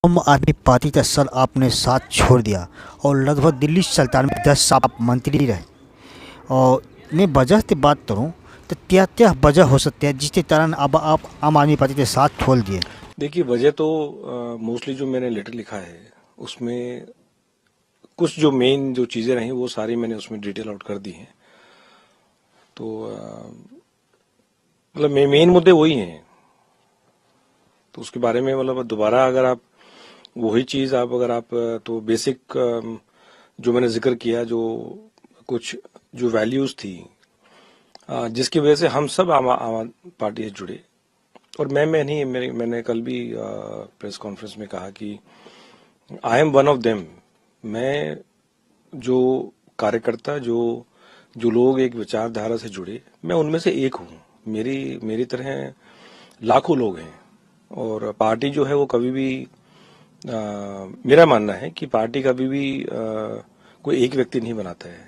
आम आदमी पार्टी का सर आपने साथ छोड़ दिया और लगभग दिल्ली सरकार में 10 साल आप मंत्री रहे। और मैं वजह से बात करूं तो क्या क्या वजह हो सकती है जिसके कारण अब आप आम आदमी पार्टी के साथ छोड़ दिए। देखिए, वजह तो मोस्टली जो मैंने लेटर लिखा है उसमें कुछ जो मेन जो चीज़ें रहीं वो सारी मैंने उसमें डिटेल आउट कर दी हैं। तो मतलब मेन मुद्दे वही हैं। तो उसके बारे में मतलब दोबारा अगर आप वही चीज़ आप अगर आप तो बेसिक जो मैंने जिक्र किया, जो कुछ जो वैल्यूज़ थी जिसकी वजह से हम सब आम पार्टी से जुड़े। और मैं नहीं मैंने कल भी प्रेस कॉन्फ्रेंस में कहा कि I am one of them. मैं जो कार्यकर्ता जो जो लोग एक विचारधारा से जुड़े, मैं उनमें से एक हूँ। मेरी मेरी तरह लाखों लोग हैं। और पार्टी जो है वो कभी भी मेरा मानना है कि पार्टी कभी भी कोई एक व्यक्ति नहीं बनाता है।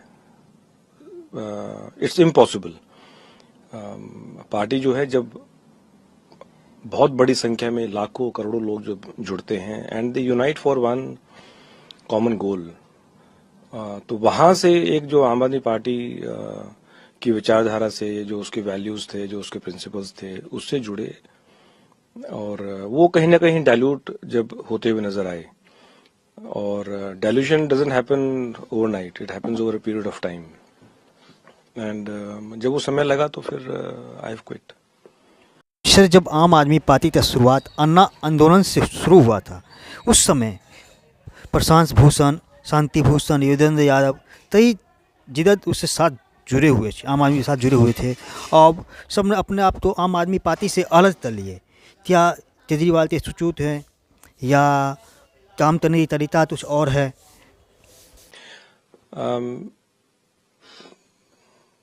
It's impossible. पार्टी जो है जब बहुत बड़ी संख्या में लाखों करोड़ों लोग जो जुड़ते हैं and they unite for one common goal, तो वहां से एक जो आम आदमी पार्टी की विचारधारा से, जो उसके वैल्यूज थे, जो उसके प्रिंसिपल्स थे, उससे जुड़े। और वो कहीं ना कहीं डाइल्यूट जब होते हुए नजर आए। और dilution doesn't happen overnight, it happens over a period of time. And जब वो समय लगा तो फिर आई हैव क्विट। सर, जब आम आदमी पार्टी का शुरुआत अन्ना आंदोलन से शुरू हुआ था उस समय प्रशांत भूषण, शांति भूषण, योगेंद्र यादव कई जिधर उससे साथ जुड़े हुए थे, आम आदमी के साथ जुड़े हुए थे। अब सबने अपने आप को आम आदमी पार्टी से अलग कर लिए। क्या केजरीवाल के सूचूत हैं या काम करने की तरीका कुछ और है।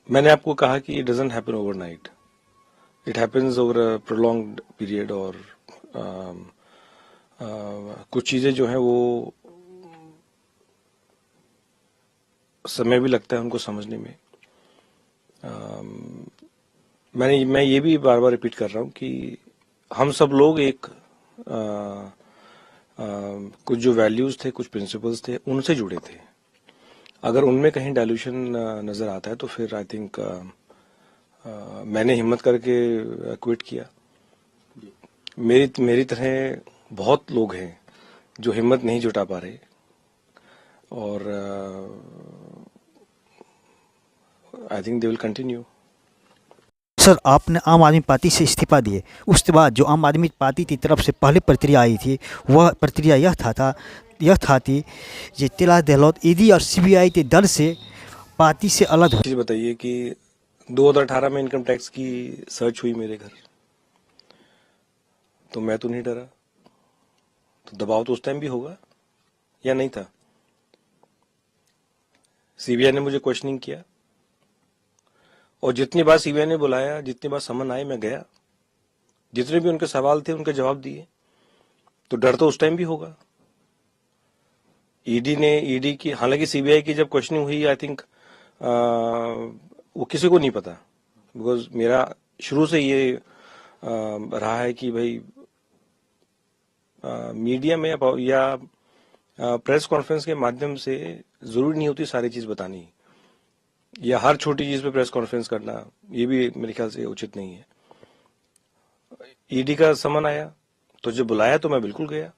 मैंने आपको कहा कि it doesn't happen overnight, it happens over a prolonged period. और कुछ चीज़ें जो हैं वो समय भी लगता है उनको समझने में। मैं ये भी बार बार रिपीट कर रहा हूँ कि हम सब लोग एक कुछ जो वैल्यूज थे, कुछ प्रिंसिपल्स थे, उनसे जुड़े थे। अगर उनमें कहीं डाइल्यूशन नजर आता है तो फिर आई थिंक मैंने हिम्मत करके क्विट किया। मेरी मेरी तरह बहुत लोग हैं जो हिम्मत नहीं जुटा पा रहे। और I think they will continue. Sir, आपने आम आदमी पार्टी से इस्तीफा दिए, उसके बाद जो आम आदमी पार्टी की तरफ से पहली प्रतिक्रिया आई थी वह प्रतिक्रिया यह था कि ये तिला गहलोत ईडी और सीबीआई के डर से पार्टी से अलग हो। चीज बताइए कि 2018 में इनकम टैक्स की सर्च हुई मेरे घर, तो मैं तो नहीं डरा। तो दबाव तो उस टाइम भी होगा या नहीं था? सीबीआई ने मुझे क्वेश्चनिंग किया और जितनी बार सीबीआई ने बुलाया, जितनी बार समन आए, मैं गया। जितने भी उनके सवाल थे उनके जवाब दिए। तो डर तो उस टाइम भी होगा। ईडी की, हालांकि सीबीआई की जब क्वेश्चनिंग हुई, आई थिंक वो किसी को नहीं पता। बिकॉज मेरा शुरू से ये रहा है कि भाई मीडिया में या प्रेस कॉन्फ्रेंस के माध्यम से जरूरी नहीं होती सारी चीज बतानी, या हर छोटी चीज पे प्रेस कॉन्फ्रेंस करना, ये भी मेरे ख्याल से उचित नहीं है। ईडी का समन आया तो जब बुलाया तो मैं बिल्कुल गया।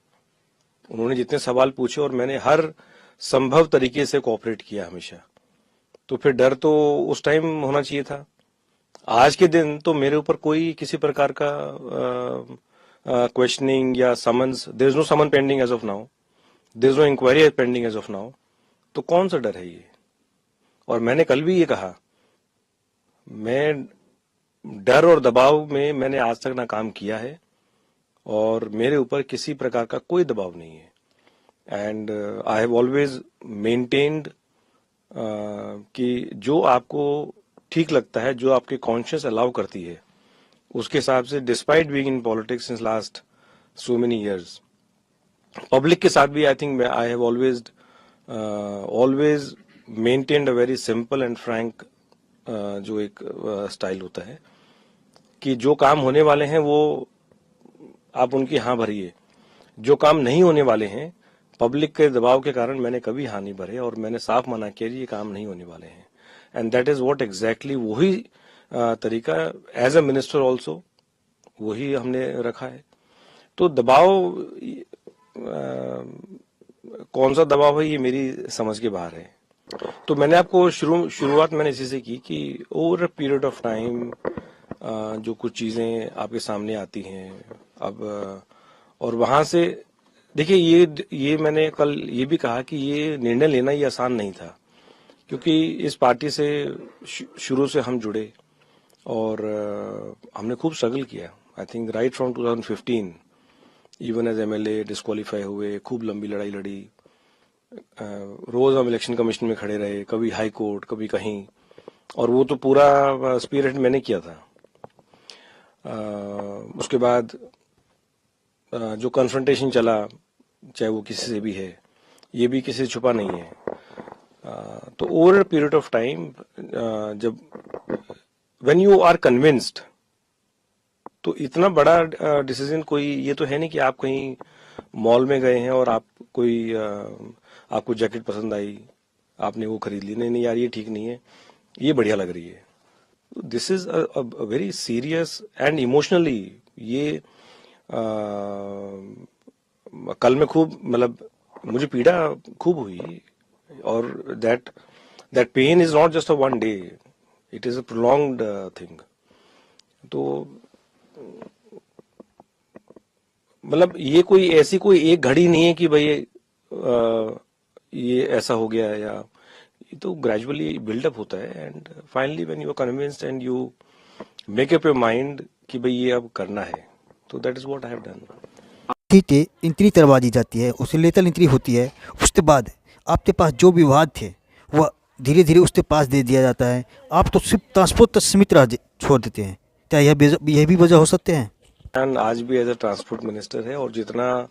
उन्होंने जितने सवाल पूछे और मैंने हर संभव तरीके से कोऑपरेट किया हमेशा। तो फिर डर तो उस टाइम होना चाहिए था। आज के दिन तो मेरे ऊपर कोई किसी प्रकार का क्वेश्चनिंग या summons, there is no summon pending as of now, there is no inquiry pending as of now. तो कौन सा डर है ये? और मैंने कल भी ये कहा, मैं डर और दबाव में मैंने आज तक ना काम किया है और मेरे ऊपर किसी प्रकार का कोई दबाव नहीं है। And I have always maintained कि जो आपको ठीक लगता है, जो आपके कॉन्शियस अलाउ करती है, उसके हिसाब से, despite being in politics since last so many years, public के साथ भी I think I have always always maintained a very simple and Frank जो एक स्टाइल होता है कि जो काम होने वाले हैं वो आप उनकी हाँ भरिए। जो काम नहीं होने वाले हैं, पब्लिक के दबाव के कारण मैंने कभी हाँ नहीं भरे और मैंने साफ मना किया ये काम नहीं होने वाले हैं। And that is what exactly वही तरीका एज अ मिनिस्टर ऑल्सो वही हमने रखा है। तो दबाव कौन सा दबाव है ये मेरी समझ के बाहर है। तो मैंने आपको शुरुआत मैंने इसी से की कि over a period of time जो कुछ चीजें आपके सामने आती हैं अब और वहां से देखिए ये मैंने कल ये भी कहा कि ये निर्णय लेना ही आसान नहीं था, क्योंकि इस पार्टी से शुरू से हम जुड़े और हमने खूब स्ट्रगल किया। I think right from 2015 even as MLA disqualify हुए, खूब लंबी लड़ाई लड़ी, रोज हम इलेक्शन कमीशन में खड़े रहे, कभी हाई कोर्ट कभी कहीं, और वो तो पूरा स्पिरिट मैंने किया था। उसके बाद जो कन्फ्रंटेशन चला, चाहे वो किसी से भी है, ये भी किसी से छुपा नहीं है। तो ओवर पीरियड ऑफ टाइम जब व्हेन यू आर कन्विंस्ड, तो इतना बड़ा डिसीजन कोई ये तो है नहीं कि आप कहीं मॉल में गए हैं और आप कोई आपको जैकेट पसंद आई, आपने वो खरीद ली, नहीं नहीं यार ये ठीक नहीं है, ये बढ़िया लग रही है। This is a very serious and emotionally ये कल में खूब मतलब मुझे पीड़ा खूब हुई, और that pain is not just a one day, it is a prolonged thing. तो मतलब ये कोई ऐसी कोई एक घड़ी नहीं है कि भाई ये ऐसा हो गया, या ये तो ग्रेजुअली बिल्डअप होता है and finally when you are convinced and you make up your mind कि भाई ये अब करना है, तो that is what I have done. ठीक है, इंतरी तरवा दी जाती है, उसे लेतल इंतरी होती है। उसके बाद आपके पास जो विवाद थे वह धीरे धीरे उसके पास दे दिया जाता है। आप तो सिर्फ ट्रांसपोर्ट तक सीमित छोड़ देते हैं। क्या यह भी वजह हो सकते हैं? एंड आज भी एज अ ट्रांसपोर्ट मिनिस्टर है, और जितना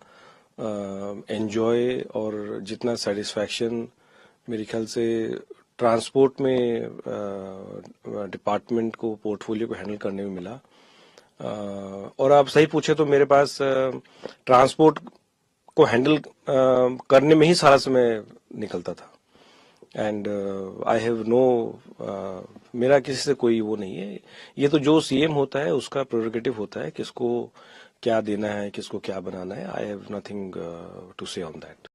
एंजॉय और जितना सेटिस्फैक्शन मेरे ख्याल से ट्रांसपोर्ट में डिपार्टमेंट को, पोर्टफोलियो को हैंडल करने में मिला। और आप सही पूछे तो मेरे पास ट्रांसपोर्ट को हैंडल करने में ही सारा समय निकलता था। एंड आई हैव नो, मेरा किसी से कोई वो नहीं है। ये तो जो सीएम होता है उसका प्रेरोगेटिव होता है, किसको क्या देना है, किसको क्या बनाना है। आई हैव नथिंग टू से ऑन दैट।